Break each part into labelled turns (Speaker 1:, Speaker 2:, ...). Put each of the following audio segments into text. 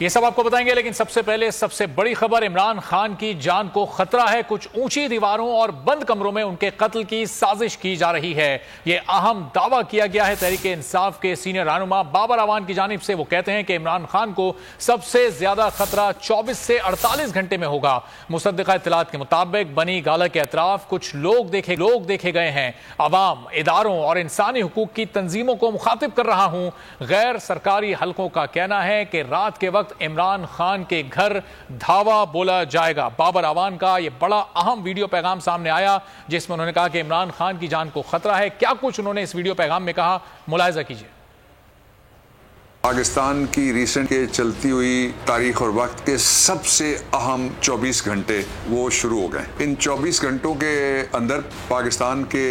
Speaker 1: یہ سب آپ کو بتائیں گے، لیکن سب سے پہلے سب سے بڑی خبر، عمران خان کی جان کو خطرہ ہے۔ کچھ اونچی دیواروں اور بند کمروں میں ان کے قتل کی سازش کی جا رہی ہے۔ یہ اہم دعویٰ کیا گیا ہے تحریک انصاف کے سینئر رہنما بابر اعوان کی جانب سے۔ وہ کہتے ہیں کہ عمران خان کو سب سے زیادہ خطرہ 24 سے 48 گھنٹے میں ہوگا۔ مصدقہ اطلاعات کے مطابق بنی گالہ کے اطراف کچھ لوگ دیکھے گئے ہیں۔ عوام، اداروں اور انسانی حقوق کی تنظیموں کو مخاطب کر رہا ہوں۔ غیر سرکاری حلقوں کا کہنا ہے کہ رات کے وقت عمران خان کے گھر دھاوا بولا جائے گا۔ بابر اعوان کا یہ بڑا اہم ویڈیو پیغام سامنے آیا جس میں انہوں نے کہا کہ عمران خان کی جان کو خطرہ ہے۔ کیا کچھ انہوں نے اس ویڈیو پیغام میں کہا، ملاحظہ کیجئے۔
Speaker 2: پاکستان کی ریسنٹ کے چلتی ہوئی تاریخ اور وقت کے سب سے اہم 24 گھنٹے وہ شروع ہو گئے۔ ان 24 گھنٹوں کے اندر پاکستان کے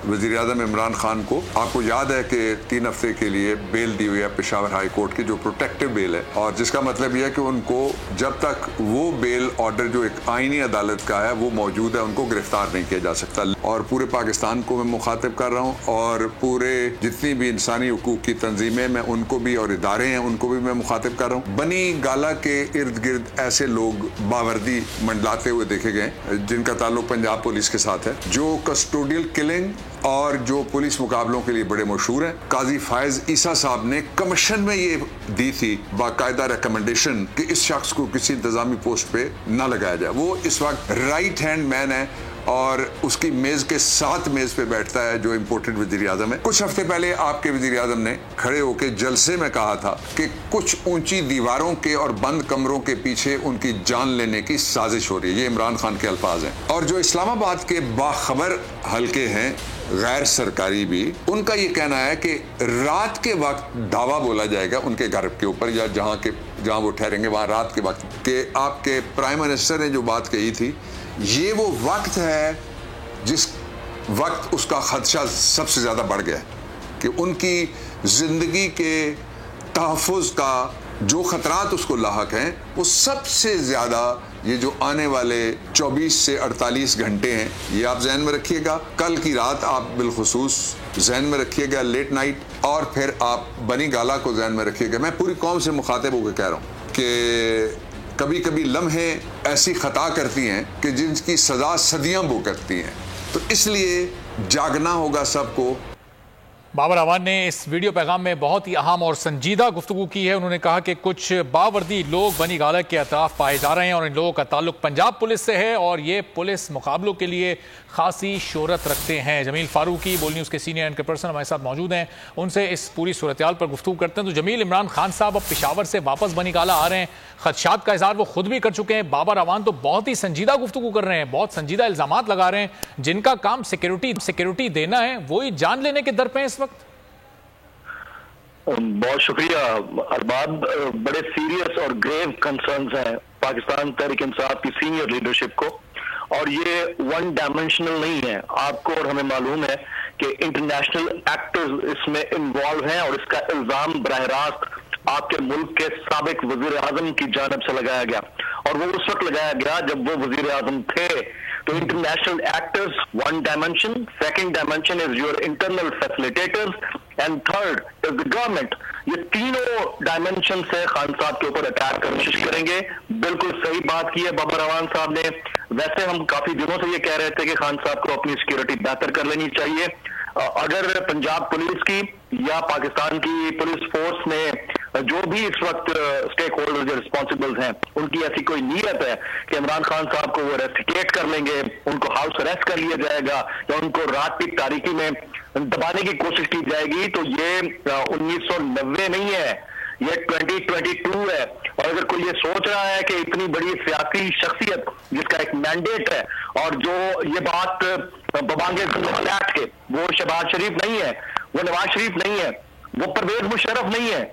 Speaker 2: وزیر اعظم عمران خان کو، آپ کو یاد ہے کہ 3 ہفتے کے لیے بیل دی ہوئی ہے پشاور ہائی کورٹ کی، جو پروٹیکٹیو بیل ہے، اور جس کا مطلب یہ ہے کہ ان کو جب تک وہ بیل آرڈر جو ایک آئینی عدالت کا ہے وہ موجود ہے، ان کو گرفتار نہیں کیا جا سکتا۔ اور پورے پاکستان کو میں مخاطب کر رہا ہوں، اور پورے جتنی بھی انسانی حقوق کی تنظیمیں میں ان کو بھی، اور ادارے ہیں ان کو بھی میں مخاطب کر رہا ہوں۔ بنی گالہ کے ارد گرد ایسے لوگ باوردی منڈلاتے ہوئے دیکھے گئے جن کا تعلق پنجاب پولیس کے ساتھ ہے، جو کسٹوڈیل کلنگ اور جو پولیس مقابلوں کے لیے بڑے مشہور ہیں۔ قاضی فائز عیسیٰ صاحب نے کمیشن میں یہ دی تھی باقاعدہ ریکمنڈیشن کہ اس شخص کو کسی انتظامی پوسٹ پہ نہ لگایا جائے۔ وہ اس وقت رائٹ ہینڈ مین ہے اور اس کی میز کے ساتھ میز پہ بیٹھتا ہے جو امپورٹنٹ وزیر اعظم ہے۔ کچھ ہفتے پہلے آپ کے وزیر اعظم نے کھڑے ہو کے جلسے میں کہا تھا کہ کچھ اونچی دیواروں کے اور بند کمروں کے پیچھے ان کی جان لینے کی سازش ہو رہی ہے۔ یہ عمران خان کے الفاظ ہیں۔ اور جو اسلام آباد کے باخبر حلقے ہیں، غیر سرکاری بھی، ان کا یہ کہنا ہے کہ رات کے وقت دھاوا بولا جائے گا ان کے گھر کے اوپر، یا جہاں وہ ٹھہریں گے وہاں رات کے وقت، کہ آپ کے پرائم منسٹر نے جو بات کہی تھی، یہ وہ وقت ہے جس وقت اس کا خدشہ سب سے زیادہ بڑھ گیا ہے، کہ ان کی زندگی کے تحفظ کا جو خطرات اس کو لاحق ہیں وہ سب سے زیادہ یہ جو آنے والے 24 سے 48 گھنٹے ہیں، یہ آپ ذہن میں رکھیے گا۔ کل کی رات آپ بالخصوص ذہن میں رکھیے گا، لیٹ نائٹ، اور پھر آپ بنی گالہ کو ذہن میں رکھیے گا۔ میں پوری قوم سے مخاطب ہو کے کہہ رہا ہوں کہ کبھی کبھی لمحے ایسی خطا کرتی ہیں کہ جن کی سزا صدیاں بھگتتی ہیں، تو اس لیے جاگنا ہوگا سب کو۔
Speaker 1: بابر اعوان نے اس ویڈیو پیغام میں بہت ہی اہم اور سنجیدہ گفتگو کی ہے۔ انہوں نے کہا کہ کچھ باوردی لوگ بنی گالہ کے اطراف پائے جا رہے ہیں اور ان لوگوں کا تعلق پنجاب پولیس سے ہے، اور یہ پولیس مقابلوں کے لیے خاصی شہرت رکھتے ہیں۔ جمیل فاروقی بول نیوز کے سینئر اینکر پرسن ہمارے ساتھ موجود ہیں، ان سے اس پوری صورتحال پر گفتگو کرتے ہیں۔ تو جمیل، عمران خان صاحب اب پشاور سے واپس بنی گالہ آ رہے ہیں، خدشات کا اظہار وہ خود بھی کر چکے ہیں۔ بابر اعوان تو بہت ہی سنجیدہ گفتگو کر رہے ہیں، بہت سنجیدہ الزامات لگا رہے ہیں، جن کا کام سیکیورٹی دینا ہے، وہی جان لینے کے در پہ ہیں اس وقت۔
Speaker 3: بہت شکریہ ارباب۔ بڑے سیریس اور گریو کنسرنز ہیں پاکستان تحریک انصاف کی سینئر لیڈرشپ کو، اور یہ ون ڈائمینشنل نہیں ہے۔ آپ کو اور ہمیں معلوم ہے کہ انٹرنیشنل ایکٹرز اس میں انوالو ہیں، اور اس کا الزام براہ راست آپ کے ملک کے سابق وزیر اعظم کی جانب سے لگایا گیا، اور وہ اس وقت لگایا گیا جب وہ وزیر اعظم تھے۔ تو international actors one dimension, second dimension is your internal facilitators, and third is the government. یہ تینوں ڈائمینشن سے خان صاحب کے اوپر اٹیک کرنے کی کوشش کریں گے۔ بالکل صحیح بات کی ہے بابر اعوان صاحب نے۔ ویسے ہم کافی دنوں سے یہ کہہ رہے تھے کہ خان صاحب کو اپنی سیکیورٹی بہتر کر لینی چاہیے۔ اگر پنجاب پولیس کی یا پاکستان کی پولیس فورس میں جو بھی اس وقت اسٹیک ہولڈر جو ریسپانسبل ہیں، ان کی ایسی کوئی نیت ہے کہ عمران خان صاحب کو وہ ریسٹیکیٹ کر لیں گے، ان کو ہاؤس اریسٹ کر لیا جائے گا، یا ان کو رات کی تاریکی میں دبانے کی کوشش کی جائے گی، تو یہ 1990 نہیں ہے، یہ 2022 ہے۔ اور اگر کوئی یہ سوچ رہا ہے کہ اتنی بڑی سیاسی شخصیت جس کا ایک مینڈیٹ ہے، اور جو یہ بات ببانگے ایکٹ کے، وہ شہباز شریف نہیں ہے، وہ نواز شریف نہیں ہے، وہ پرویز مشرف نہیں ہے،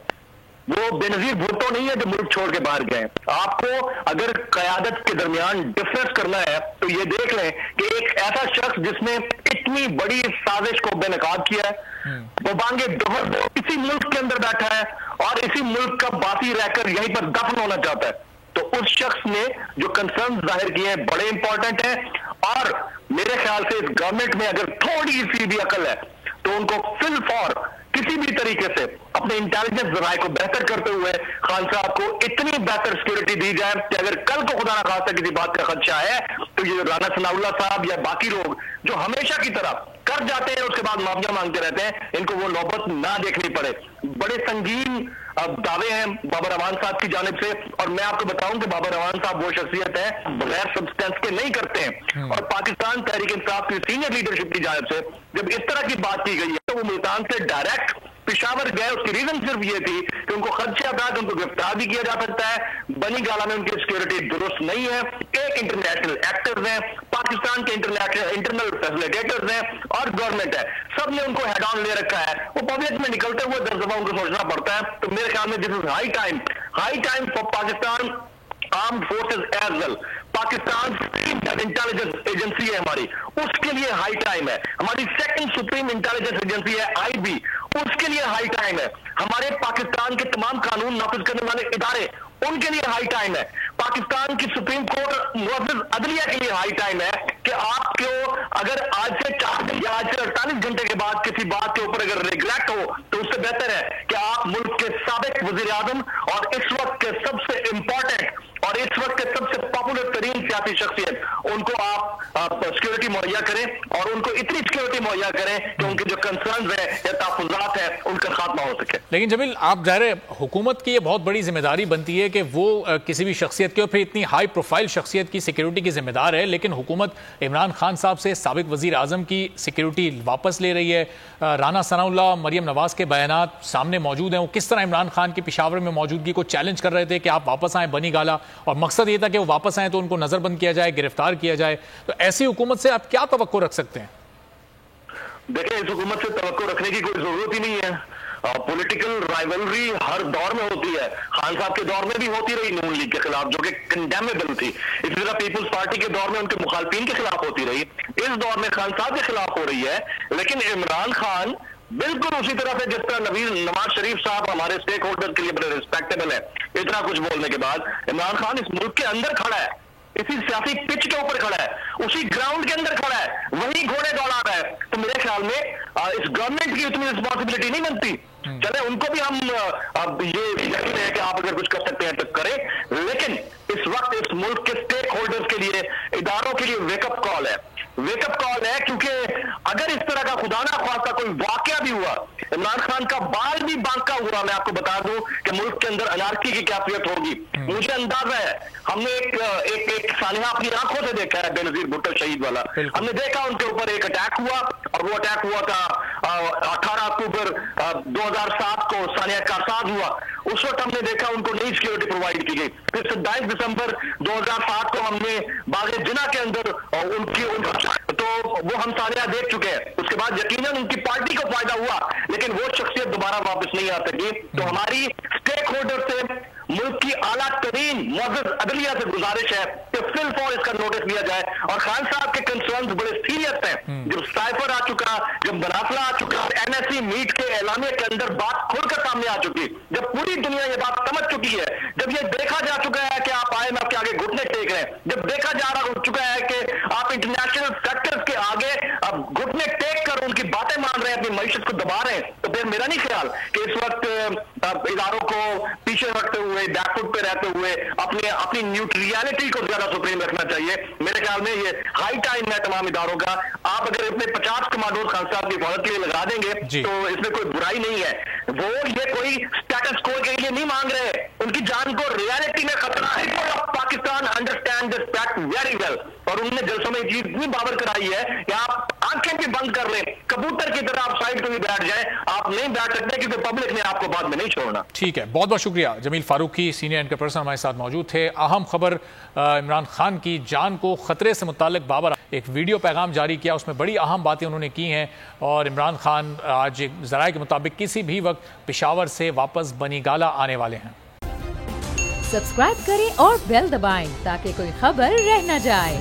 Speaker 3: وہ بینظیر بھٹو نہیں ہے جو ملک چھوڑ کے باہر گئے۔ آپ کو اگر قیادت کے درمیان ڈفرینس کرنا ہے تو یہ دیکھ لیں کہ ایک ایسا شخص جس نے اتنی بڑی سازش کو بے نقاب کیا ہے، وہ بانگے دوہر اسی ملک کے اندر بیٹھا ہے اور اسی ملک کا باقی رہ کر یہیں پر دفن ہونا چاہتا ہے، تو اس شخص نے جو کنسرن ظاہر کیے ہیں بڑے امپورٹنٹ ہیں، اور میرے خیال سے اس گورنمنٹ میں اگر تھوڑی سی بھی عقل ہے تو ان کو فل فور किसी भी तरीके से अपने इंटेलिजेंस जराये को बेहतर करते हुए खान साहब को इतनी बेहतर सिक्योरिटी दी जाए कि अगर कल को खुदा ना खास्ता किसी बात का खदशा है तो ये राना सनाउल्लाह साहब या बाकी लोग जो हमेशा की तरह कर जाते हैं उसके बाद मुआवजा मांगते रहते हैं, इनको वो नौबत ना देखनी पड़े। बड़े संगीन दावे हैं बाबर अवान साहब की जानिब से, और मैं आपको बताऊं कि बाबर अवान साहब वो शख्सियत है बगैर सब्सटेंस के नहीं करते हैं। और पाकिस्तान तहरीक इंसाफ की सीनियर लीडरशिप की जानिब से जब इस तरह की बात की गई है तो वो मुल्तान से डायरेक्ट पेशावर गए। उसकी रीजन सिर्फ ये थी कि उनको खदशा था कि उनको गिरफ्तार भी किया जा सकता है, बनी गाला में उनकी सिक्योरिटी दुरुस्त नहीं है, एक इंटरनेशनल एक्टर्स हैं, पाकिस्तान के इंटरनल फैसिलिटेटर्स हैं और गवर्नमेंट है, सब ने उनको हेड ऑन ले रखा है। वो पब्लिक में निकलते हुए 10 दफा उनको सोचना पड़ता है। तो मेरे ख्याल में this is high time for Pakistan armed forces as well. Pakistan intelligence agency है हमारी, उसके लिए हाई टाइम है। हमारी सेकंड सुप्रीम इंटेलिजेंस एजेंसी है आईबी, उसके लिए हाई टाइम है। हमारे पाकिस्तान के तमाम कानून नाफिज करने वाले इदारे, उनके लिए हाई टाइम है। पाकिस्तान की सुप्रीम कोर्ट मुअज़्ज़िज़ अदलिया के लिए हाई टाइम है कि आपको अगर आज से 4 दिन या आज से 48 घंटे के बाद किसी बात के ऊपर अगर रिग्रेट हो तो उससे बेहतर है कि आप मुल्क के साबिक वज़ीर आज़म और इस वक्त के सबसे इंपॉर्टेंट और इस वक्त के सबसे पॉपुलर तरीन सियासी शख्सियत, उनको आप सिक्योरिटी मुहैया करें और उनको इतनी सिक्योरिटी मुहैया करें कि उनके जो कंसर्न्स है या तहफ़्फ़ुज़ात है उनका खात्मा हो सके।
Speaker 1: लेकिन जमील, आप ज़ाहिर है हुकूमत की ये बहुत बड़ी जिम्मेदारी बनती है कि वो किसी भी शख्सियत की और फिर इतनी हाई प्रोफाइल शख्सियत की सिक्योरिटी की जिम्मेदार है, लेकिन हुकूमत इमरान खान साहब से साबिक वज़ीर आज़म की सिक्योरिटी वापस ले रही है। राना सनाउल्लाह, मरियम नवाज के बयानात सामने मौजूद हैं, वो किस तरह इमरान खान की पेशावर में मौजूदगी को चैलेंज कर रहे थे कि आप वापस आएँ बनी गाला, और मकसद ये था कि वो वापस आए तो उनको नजरबंद किया जाए, गिरफ्तार किया जाए। तो ऐसी हुकूमत से आप क्या तवक्को रख सकते हैं?
Speaker 3: देखिए, इस हुकूमत से तवक्को रखने की कोई जरूरत ही नहीं है। पॉलिटिकल राइवलरी हर दौर में होती है, खान साहब के दौर में भी होती रही नून लीग के खिलाफ जो कि कंडेमेबल थी, इसी तरह पीपल्स पार्टी के दौर में उनके मुखालफिन के खिलाफ होती रही, इस दौर में खान साहब के खिलाफ हो रही है। लेकिन इमरान खान बिल्कुल उसी तरह से जिस तरह नवाज शरीफ साहब हमारे स्टेक होल्डर के लिए बड़े रिस्पेक्टेबल है, इतना कुछ बोलने के बाद इमरान खान इस मुल्क के अंदर खड़ा है, इसी सियासी पिच के ऊपर खड़ा है, उसी ग्राउंड के अंदर खड़ा है, वही घोड़े दौड़ा रहा है। तो मेरे ख्याल में इस गवर्नमेंट की इतनी रिस्पॉन्सिबिलिटी नहीं बनती। चले उनको भी हम अब ये यकीन है कि आप अगर कुछ कर सकते हैं तो करें, लेकिन इस वक्त इस मुल्क के स्टेक होल्डर्स के लिए, इदारों के लिए वेकअप कॉल है, वेकअप कॉल है। क्योंकि अगर इस तरह का खुदा ना ख्वास्ता कोई वाकया भी हुआ, इमरान खान का बाल भी बांका हुआ, मैं आपको बता दूं कि मुल्क के अंदर अनारकी की कैफियत होगी। मुझे अंदाजा है, हमने एक सानिया अपनी आंखों से देखा है, बेनजीर भुट्टो शहीद वाला, हमने देखा उनके ऊपर एक अटैक हुआ, और वो अटैक हुआ था 18 अक्टूबर 2007 को सानिया कारसाज हुआ। उस वक्त हमने देखा उनको नई सिक्योरिटी प्रोवाइड की गई। फिर 27 दिसंबर 2007 को हमने बागे जिना के अंदर तो वो हम सानिया देख चुके हैं। उसके बाद यकीनन उनकी पार्टी को फायदा हुआ, लेकिन वो शख्सियत दोबारा वापस नहीं आ सकी। तो हमारी स्टेक होल्डर से, मुल्क की आला तरीन मुअज़्ज़िज़ अदलिया से गुजारिश है कि फिल फॉर इसका नोटिस लिया जाए। और खान साहब के कंसर्न्स बड़े सीरियस हैं। जब साइफर आ चुका, जब बनाफला आ चुका, एनएससी मीट के एलामिया के अंदर बात खुलकर सामने आ चुकी, जब पूरी दुनिया ये बात समझ चुकी है, जब ये देखा जा चुका है कि आप IMF के आगे घुटने टेक रहे हैं, जब देखा जा रहा हो चुका है कि आप इंटरनेशनल सेक्टर्स के आगे अब घुटने टेक कर उनकी बातें मान रहे हैं, अपनी मईशत को दबा रहे हैं, तो फिर मेरा नहीं ख्याल कि इस वक्त इदारों को पीछे रखते हुए, बैकफुट पे रहते हुए अपनी न्यूट्रियलिटी को ज्यादा सुप्रीम रखना चाहिए। मेरे ख्याल में ये हाई टाइम है तमाम इदारों का। आप अगर अपने 50 कमांडोज खान साहब की हिफाजत के लिए लगा देंगे तो इसमें कोई बुराई नहीं है। वो ये कोई स्टेटस को के लिए नहीं मांग रहे, उनकी जान को रियलिटी में खतरा है। Pakistan understand this fact very well, और उन्होंने जलसों में चीज इतनी बावर कराई है कि आप आंखें भी बंद कर लें, कबूतर की तरह आप साइड पे भी बैठ जाएं, आप नहीं बैठ सकते क्योंकि पब्लिक ने आपको बाद में नहीं छोड़ना।
Speaker 1: ठीक है, बहुत बहुत शुक्रिया। Jameel Farooqui, senior anchor person, हमारे साथ मौजूद थे। अहम खबर, इमरान खान की जान को खतरे से मुताल्लिक बाबर एक वीडियो पैगाम जारी किया, उसमें बड़ी अहम बातें उन्होंने की हैं। और इमरान खान आज एक ज़राए के मुताबिक किसी भी वक्त पेशावर से वापस बनी गाला आने वाले हैं।
Speaker 4: सब्सक्राइब करें और बेल दबाएं ताकि कोई खबर रह न जाए।